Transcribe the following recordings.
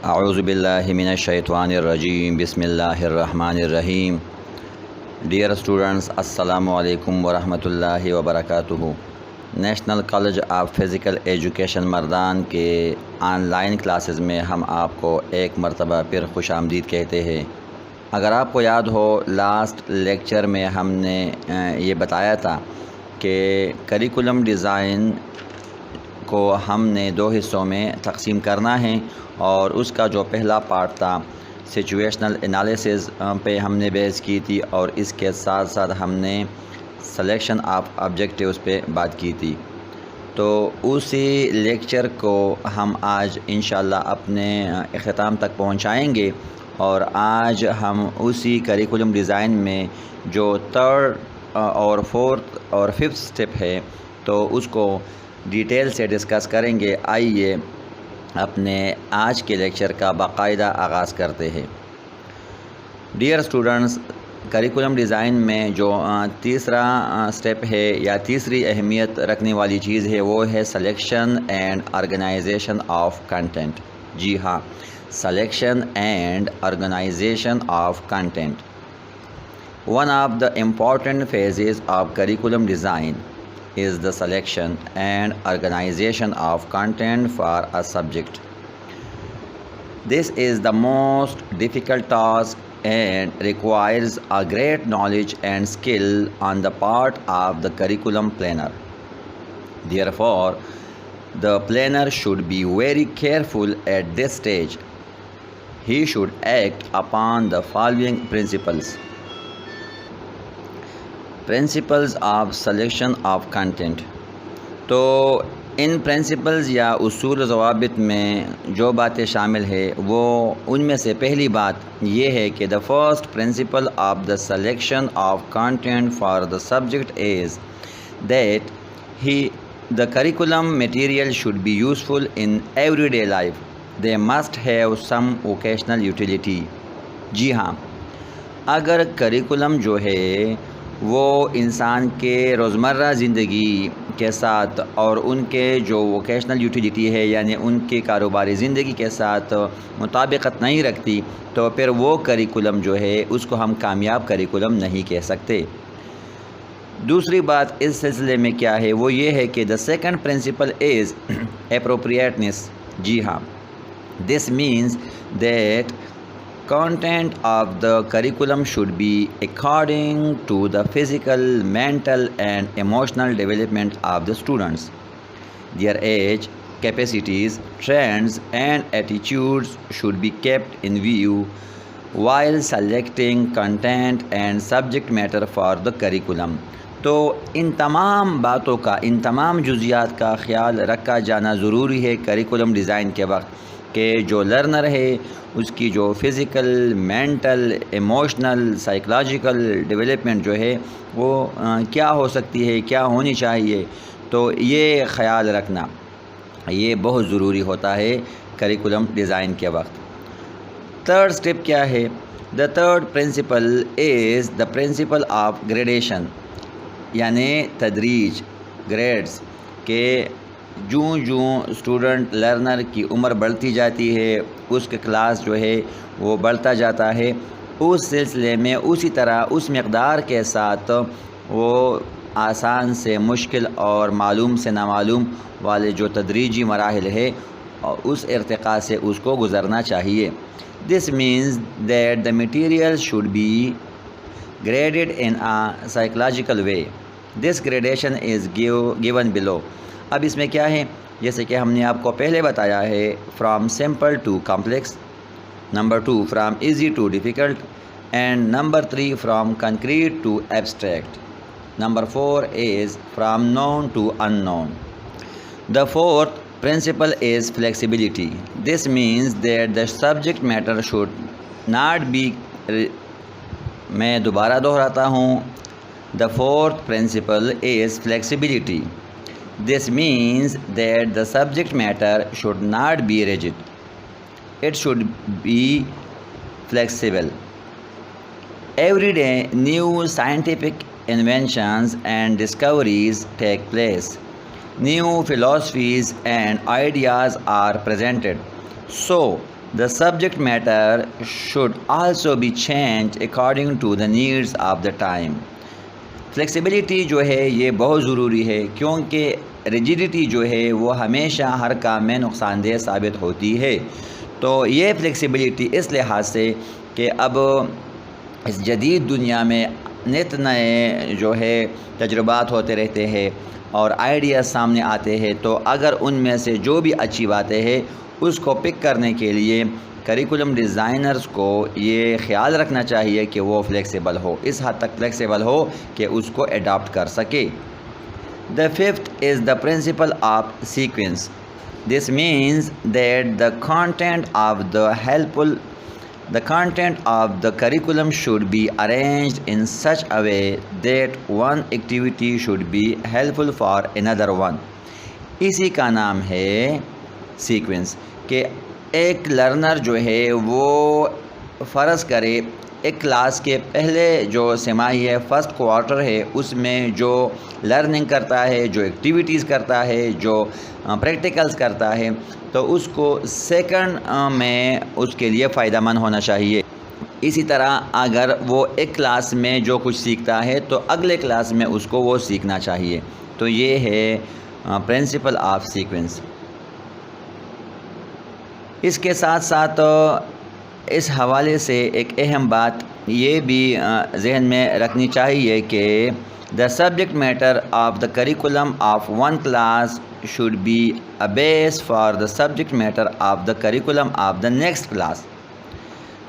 اعوذ باللہ من الشیطان الرجیم بسم اللہ الرحمن الرحیم. ڈیئر اسٹوڈنٹس، السلام علیکم ورحمۃ اللہ وبرکاتہ. National College of Physical Education Mardan کے آن لائن کلاسز میں ہم آپ کو ایک مرتبہ پھر خوش آمدید کہتے ہیں. اگر آپ کو یاد ہو، لاسٹ لیکچر میں ہم نے یہ بتایا تھا کہ کریکولم ڈیزائن کو ہم نے 2 حصوں میں تقسیم کرنا ہے، اور اس کا جو پہلا پارٹ تھا سچویشنل انالیسز پہ ہم نے بحث کی تھی، اور اس کے ساتھ ساتھ ہم نے سلیکشن آف آبجیکٹیوز پہ بات کی تھی. تو اسی لیکچر کو ہم آج انشاءاللہ اپنے اختتام تک پہنچائیں گے، اور آج ہم اسی کریکولم ڈیزائن میں جو 3rd اور 4th اور 5th سٹیپ ہے تو اس کو ڈیٹیل سے ڈسکس کریں گے. آئیے اپنے آج کے لیکچر کا باقاعدہ آغاز کرتے ہیں. ڈیئر اسٹوڈنٹس، کریکولم ڈیزائن میں جو تیسرا سٹیپ ہے یا تیسری اہمیت رکھنے والی چیز ہے وہ ہے selection and organisation of content. جی ہاں، selection and organisation of content. One of the important phases of curriculum design is the selection and organization of content for a subject. This is the most difficult task and requires a great knowledge and skill on the part of the curriculum planner. Therefore, the planner should be very careful at this stage. He should act upon the following principles. Principles of selection of content. تو ان principles یا اصول و ضوابط میں جو باتیں شامل ہے وہ ان میں سے پہلی بات یہ ہے کہ the first principle of the selection of content for the subject is that the curriculum material should be useful in everyday life. They must have some vocational utility. جی ہاں، اگر کریکولم جو ہے وہ انسان کے روزمرہ زندگی کے ساتھ اور ان کے جو ووکیشنل یوٹیلیٹی ہے یعنی ان کے کاروباری زندگی کے ساتھ مطابقت نہیں رکھتی تو پھر وہ کریکولم جو ہے اس کو ہم کامیاب کریکولم نہیں کہہ سکتے. دوسری بات اس سلسلے میں کیا ہے وہ یہ ہے کہ the second principle is appropriateness. جی ہاں، this means that content of the curriculum should be according to the physical, mental and emotional development of the students. Their age, capacities, trends and attitudes should be kept in view while selecting content and subject matter for the curriculum. تو ان تمام باتوں کا، ان تمام جزیات کا خیال رکھا جانا ضروری ہے کریکولم ڈیزائن کے وقت، کہ جو لرنر ہے اس کی جو physical, mental, emotional, psychological development جو ہے وہ کیا ہو سکتی ہے، کیا ہونی چاہیے. تو یہ خیال رکھنا یہ بہت ضروری ہوتا ہے کریکولم ڈیزائن کے وقت. 3rd سٹیپ کیا ہے؟ دا 3rd principal is the principle of gradation, یعنی تدریج، گریڈز. کہ جوں اسٹوڈنٹ لرنر کی عمر بڑھتی جاتی ہے اس کے کلاس جو ہے وہ بڑھتا جاتا ہے، اس سلسلے میں اسی طرح اس مقدار کے ساتھ وہ آسان سے مشکل اور معلوم سے نامعلوم والے جو تدریجی مراحل ہے اس ارتقاء سے اس کو گزرنا چاہیے. This means that the material should be graded in a psychological way. This gradation is given below. اب اس میں کیا ہے، جیسے کہ ہم نے آپ کو پہلے بتایا ہے، from simple to complex, number 2 from easy to difficult, and number 3 from concrete to abstract, number 4 is from known to unknown. The 4th principle is flexibility. This means that the subject matter should not be, میں دوبارہ دہراتا ہوں، the 4th principle is flexibility. This means that the subject matter should not be rigid. It should be flexible. Every day, new scientific inventions and discoveries take place. New philosophies and ideas are presented. So, The subject matter should also be changed according to the needs of the time. Flexibility جو ہے یہ بہت ضروری ہے، کیونکہ rigidity جو ہے وہ ہمیشہ ہر کام میں نقصان دہ ثابت ہوتی ہے۔ تو یہ فلیکسیبلٹی اس لحاظ سے کہ اب اس جدید دنیا میں نت نئے جو ہے تجربات ہوتے رہتے ہیں اور آئیڈیاز سامنے آتے ہیں، تو اگر ان میں سے جو بھی اچھی باتیں ہیں اس کو پک کرنے کے لیے کریکولم ڈیزائنرز کو یہ خیال رکھنا چاہیے کہ وہ فلیکسیبل ہو، اس حد تک فلیکسیبل ہو کہ اس کو اڈاپٹ کر سکے۔ The fifth is the principle of sequence. This means that the content of the curriculum should be arranged in such a way that one activity should be helpful for another one. اسی کا نام ہے sequence, کہ ایک learner جو ہے وہ فرض کرے ایک کلاس کے پہلے جو سمائی ہے، فرسٹ کوارٹر ہے، اس میں جو لرننگ کرتا ہے، جو ایکٹیویٹیز کرتا ہے، جو پریکٹیکلز کرتا ہے، تو اس کو سیکنڈ میں اس کے لیے فائدہ مند ہونا چاہیے۔ اسی طرح اگر وہ ایک کلاس میں جو کچھ سیکھتا ہے تو اگلے کلاس میں اس کو وہ سیکھنا چاہیے۔ تو یہ ہے پرنسپل آف سیکوینس۔ اس کے ساتھ ساتھ اس حوالے سے ایک اہم بات یہ بھی ذہن میں رکھنی چاہیے کہ the subject matter of the curriculum of one class should be a base for the subject matter of the curriculum of the next class.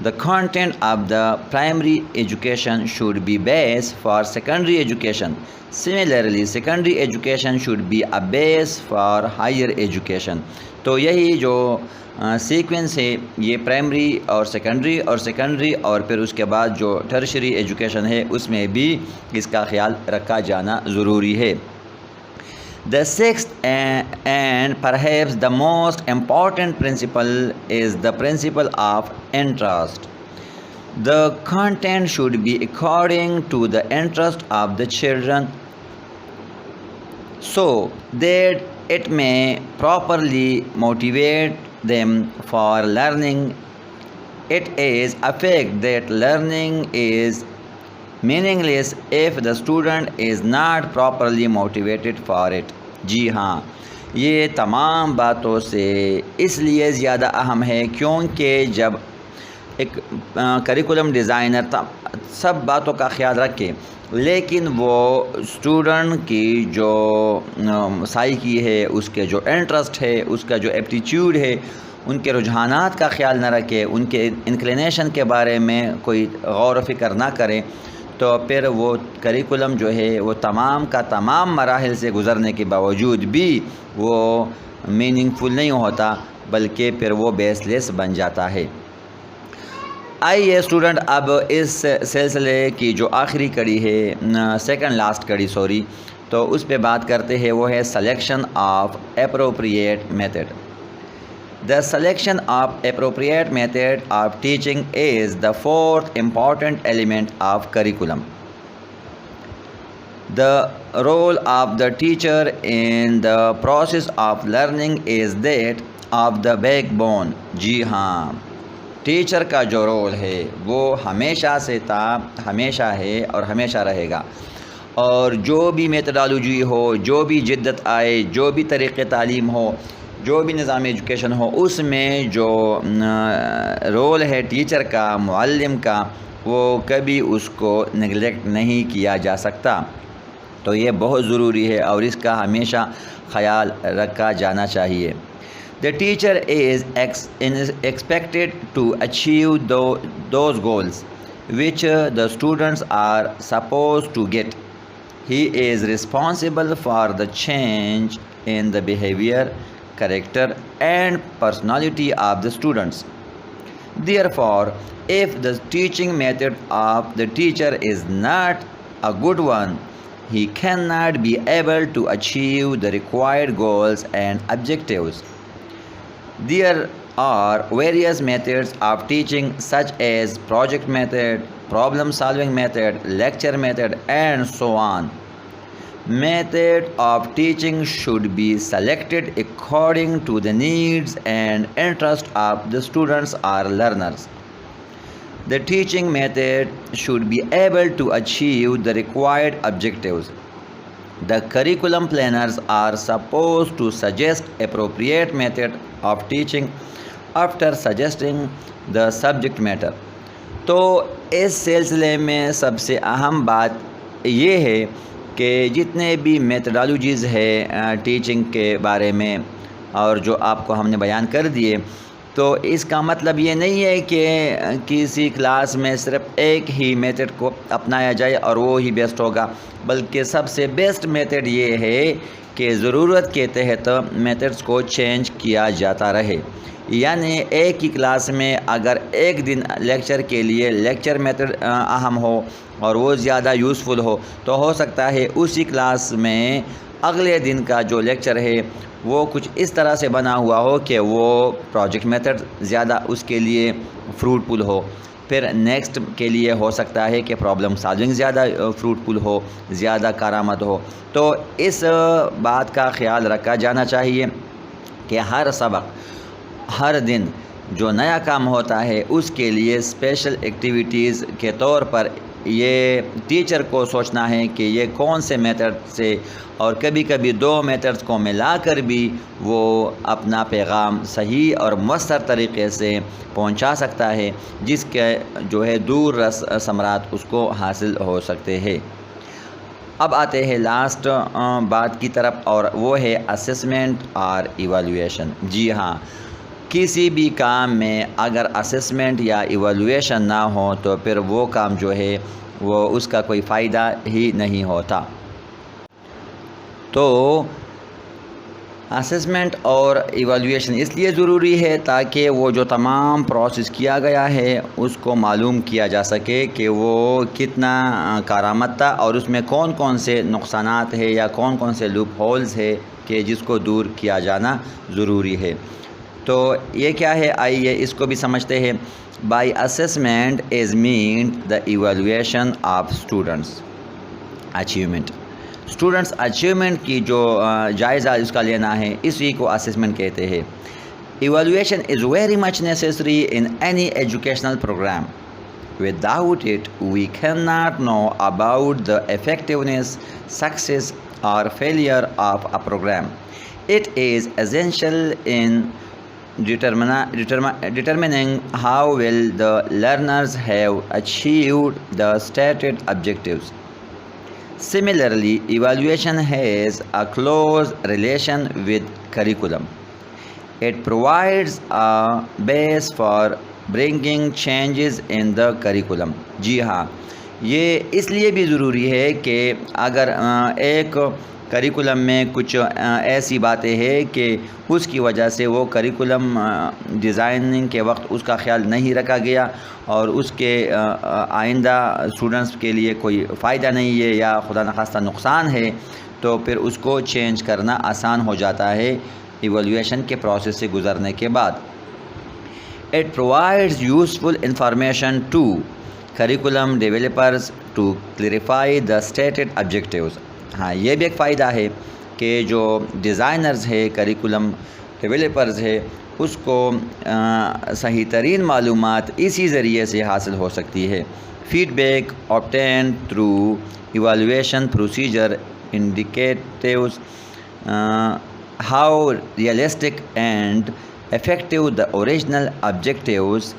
The content of the primary education should be base for secondary education. Similarly, secondary education should be a base for higher education. تو یہی جو sequence ہے یہ primary اور secondary اور پھر اس کے بعد جو ٹرشری ایجوکیشن ہے اس میں بھی اس کا خیال رکھا جانا ضروری ہے۔ The sixth and perhaps the most important principle is the principle of interest. The content should be according to the interest of the children so that it may properly motivate them for learning. It is a fact that learning is meaningless if the student is not properly motivated for it. جی ہاں، یہ تمام باتوں سے اس لیے زیادہ اہم ہے کیونکہ جب ایک کریکولم ڈیزائنر سب باتوں کا خیال رکھے لیکن وہ اسٹوڈنٹ کی جو سائیکی ہے، اس کے جو انٹرسٹ ہے، اس کا جو ایپٹیچیوڈ ہے، ان کے رجحانات کا خیال نہ رکھے، ان کے انکلینیشن کے بارے میں کوئی غور و فکر نہ کرے، تو پھر وہ کریکولم جو ہے وہ تمام کا تمام مراحل سے گزرنے کے باوجود بھی وہ میننگ فل نہیں ہوتا، بلکہ پھر وہ بیس لیس بن جاتا ہے۔ آئیے اسٹوڈنٹ اب اس سلسلے کی جو آخری کڑی ہے، سیکنڈ لاسٹ کڑی تو اس پہ بات کرتے ہیں، وہ ہے selection of appropriate method. The selection of appropriate method of teaching is the fourth important element of curriculum. The role of the teacher in the process of learning is that of the backbone. جی ہاں، teacher کا جو role ہے وہ ہمیشہ سے تھا، ہمیشہ ہے اور ہمیشہ رہے گا، اور جو بھی میتھڈالوجی ہو، جو بھی جدت آئے، جو بھی طریقے تعلیم ہو، جو بھی نظام ایجوکیشن ہو، اس میں جو رول ہے ٹیچر کا، معلم کا، وہ کبھی اس کو نگلیکٹ نہیں کیا جا سکتا۔ تو یہ بہت ضروری ہے اور اس کا ہمیشہ خیال رکھا جانا چاہیے۔ The teacher is expected to achieve those goals which the students are supposed to get. He is responsible for the change in the behavior, character and personality of the students. Therefore, if the teaching method of the teacher is not a good one, he cannot be able to achieve the required goals and objectives. There are various methods of teaching such as project method, problem solving method, lecture method and so on. Method of teaching should be selected according to the needs and interest of the students or learners. The teaching method should be able to achieve the required objectives. The curriculum planners are supposed to suggest appropriate method of teaching after suggesting the subject matter. تو اس سلسلے میں سب سے اہم بات یہ ہے کہ جتنے بھی میتھڈالوجیز ہے ٹیچنگ کے بارے میں اور جو آپ کو ہم نے بیان کر دیے، تو اس کا مطلب یہ نہیں ہے کہ کسی کلاس میں صرف ایک ہی میتھڈ کو اپنایا جائے اور وہ ہی بیسٹ ہوگا، بلکہ سب سے بیسٹ میتھڈ یہ ہے کہ ضرورت کے تحت میتھڈس کو چینج کیا جاتا رہے. یعنی ایک ہی کلاس میں اگر ایک دن لیکچر کے لیے لیکچر میتھڈ اہم ہو اور وہ زیادہ یوزفل تو ہو سکتا ہے اسی کلاس میں اگلے دن کا جو لیکچر ہے وہ کچھ اس طرح سے بنا ہوا ہو کہ وہ پروجیکٹ میتھڈ زیادہ اس کے لیے فروٹفل ہو. پھر نیکسٹ کے لیے ہو سکتا ہے کہ پرابلم سالونگ زیادہ فروٹفل ہو، زیادہ کارآمد ہو. تو اس بات کا خیال رکھا جانا چاہیے کہ ہر سبق، ہر دن جو نیا کام ہوتا ہے اس کے لیے اسپیشل ایکٹیویٹیز کے طور پر یہ ٹیچر کو سوچنا ہے کہ یہ کون سے میتھڈ سے، اور کبھی کبھی دو میتھڈز کو ملا کر بھی وہ اپنا پیغام صحیح اور مؤثر طریقے سے پہنچا سکتا ہے، جس کے جو ہے دور رس ثمرات اس کو حاصل ہو سکتے ہیں. اب آتے ہیں لاسٹ بات کی طرف، اور وہ ہے اسسمنٹ اور ایویلویشن. جی ہاں، کسی بھی کام میں اگر اسسمنٹ یا ایویلویشن نہ ہو تو پھر وہ کام جو ہے وہ اس کا کوئی فائدہ ہی نہیں ہوتا. تو اسسمنٹ اور ایویلویشن اس لیے ضروری ہے تاکہ وہ جو تمام پروسیس کیا گیا ہے اس کو معلوم کیا جا سکے کہ وہ کتنا کارآمد تھا اور اس میں کون کون سے نقصانات ہیں یا کون کون سے لوپ ہولز ہے کہ جس کو دور کیا جانا ضروری ہے. تو یہ کیا ہے، آئیے اس کو بھی سمجھتے ہیں. By assessment is meant the evaluation of students achievement. Students achievement کی جو جائزہ اس کا لینا ہے، اسی کو اسسمنٹ کہتے ہیں. Evaluation is very much necessary in any educational program. Without it we can not know about the effectiveness, success or failure of a program. It is essential in determining how well the learners have achieved the stated objectives. Similarly, evaluation has a close relation with curriculum. It provides a base for bringing changes in the curriculum. جی ہاں، یہ اس لیے بھی ضروری ہے کہ اگر ایک curriculum میں کچھ ایسی باتیں ہیں کہ اس کی وجہ سے وہ کریکولم ڈیزائننگ کے وقت اس کا خیال نہیں رکھا گیا اور اس کے آئندہ اسٹوڈنٹس کے لیے کوئی فائدہ نہیں ہے یا خدا نخواستہ نقصان ہے، تو پھر اس کو چینج کرنا آسان ہو جاتا ہے ایویلویشن کے پروسیس سے گزرنے کے بعد. It provides useful information to curriculum developers to clarify the stated objectives. ہاں، یہ بھی ایک فائدہ ہے کہ جو ڈیزائنرز ہے، کریکولم ڈیولپرز ہے، اس کو صحیح ترین معلومات اسی ذریعے سے حاصل ہو سکتی ہے. Feedback obtained through evaluation procedure indicates how realistic and effective the original objectives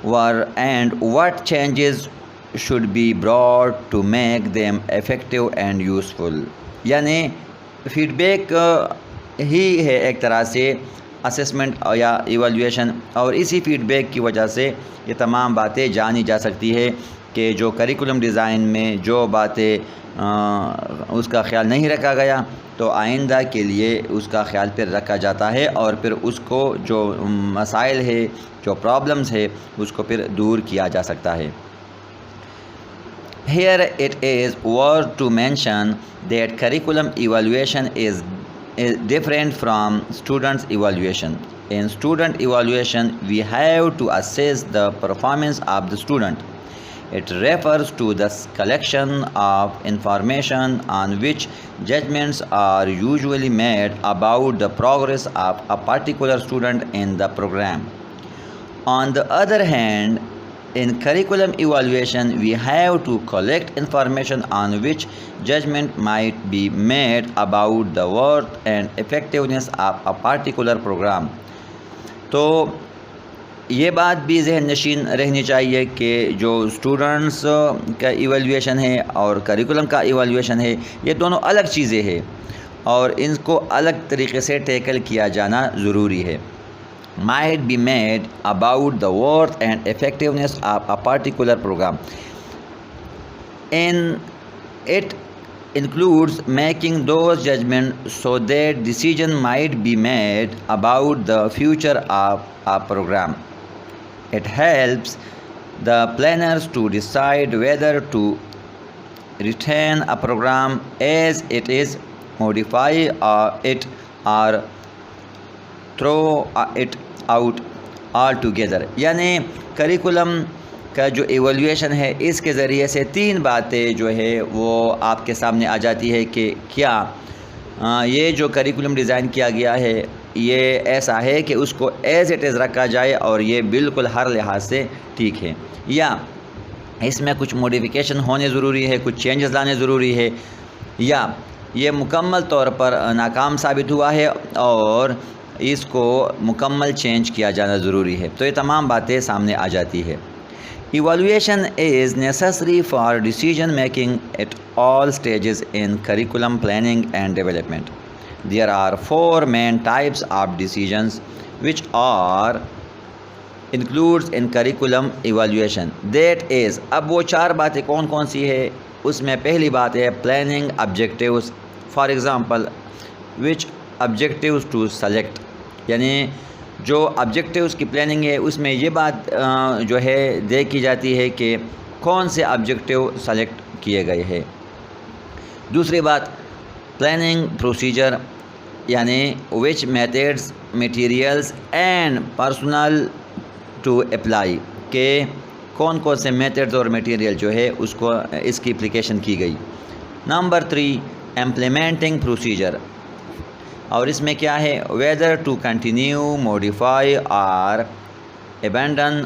were and what changes should be brought to make them effective and useful. یعنی فیڈ بیک ہی ہے ایک طرح سے اسسمنٹ یا evaluation, اور اسی feed back کی وجہ سے یہ تمام باتیں جانی جا سکتی ہے کہ جو کریکولم ڈیزائن میں جو باتیں اس کا خیال نہیں رکھا گیا تو آئندہ کے لیے اس کا خیال پھر رکھا جاتا ہے اور پھر اس کو جو مسائل ہے، جو پرابلمز ہے، اس کو پھر دور کیا جا سکتا ہے. Here it is worth to mention that curriculum evaluation is different from student evaluation. In student evaluation, we have to assess the performance of the student. It refers to the collection of information on which judgments are usually made about the progress of a particular student in the program. On the other hand, in curriculum evaluation, we have to collect information on which judgment might be made about the worth and effectiveness of a particular program. تو یہ بات بھی ذہن نشین رہنی چاہیے کہ جو اسٹوڈنٹس کا ایویلویشن ہے اور کریکولم کا ایویلویشن ہے، یہ دونوں الگ چیزیں ہیں اور ان کو الگ طریقے سے ٹیکل کیا جانا ضروری ہے. might be made about the worth and effectiveness of a particular program. It includes making those judgments so that decision might be made about the future of a program. It helps the planners to decide whether to retain a program as it is, modify it, or throw it out altogether. یعنی curriculum کا جو evaluation ہے اس کے ذریعے سے 3 باتیں جو ہے وہ آپ کے سامنے آ جاتی ہے کہ کیا یہ جو کریکولم ڈیزائن کیا گیا ہے یہ ایسا ہے کہ اس کو ایز اٹ از رکھا جائے اور یہ بالکل ہر لحاظ سے ٹھیک ہے، یا اس میں کچھ موڈیفیکیشن ہونے ضروری ہے، کچھ چینجز لانے ضروری ہے، یا یہ مکمل طور پر ناکام ثابت ہوا ہے اور اس کو مکمل چینج کیا جانا ضروری ہے. تو یہ تمام باتیں سامنے آ جاتی ہے. Evaluation is necessary for decision making at all stages in curriculum planning and development. There are 4 main types of decisions which are included in curriculum evaluation. That is, اب وہ 4 باتیں کون کون سی ہے؟ اس میں پہلی بات ہے planning objectives. For example, which objectives to select. یعنی جو آبجیکٹیوز کی پلاننگ ہے اس میں یہ بات جو ہے دیکھی جاتی ہے کہ کون سے آبجیکٹیو سلیکٹ کیے گئے ہیں. دوسری بات پلاننگ پروسیجر، یعنی which methods, materials and personnel to apply, کہ کون کون سے میتھڈز اور میٹیریل جو ہے اس کو اس کی اپلیکیشن کی گئی. نمبر 3 امپلیمنٹنگ پروسیجر، اور اس میں کیا ہے whether to continue, modify or abandon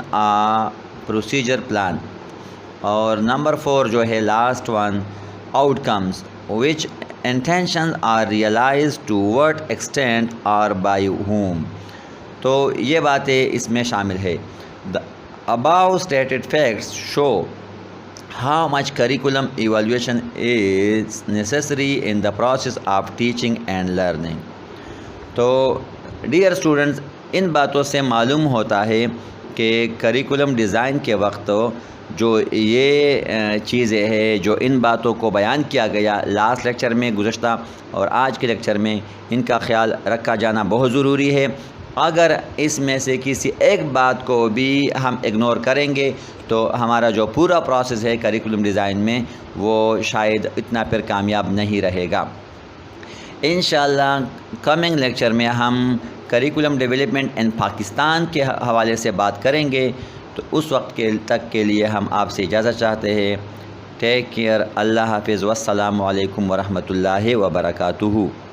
procedure plan. اور نمبر 4 جو ہے last one outcomes, which intention are realise to what extent or by whom. تو یہ باتیں اس میں شامل ہے. The above stated facts show how much curriculum evaluation is necessary in the process of teaching and learning. تو dear students, ان باتوں سے معلوم ہوتا ہے کہ کریکولم ڈیزائن کے وقت جو یہ چیزیں ہیں، جو ان باتوں کو بیان کیا گیا لاسٹ لیکچر میں گزشتہ اور آج کے لیکچر میں، ان کا خیال رکھا جانا بہت ضروری ہے. اگر اس میں سے کسی ایک بات کو بھی ہم اگنور کریں گے تو ہمارا جو پورا پروسیس ہے کریکولم ڈیزائن میں وہ شاید اتنا پھر کامیاب نہیں رہے گا. انشاءاللہ کمنگ لیکچر میں ہم کریکولم ڈیولپمنٹ ان پاکستان کے حوالے سے بات کریں گے. تو اس وقت تک کے لیے ہم آپ سے اجازت چاہتے ہیں. Take care. اللہ حافظ. والسلام علیکم ورحمۃ اللہ وبرکاتہ.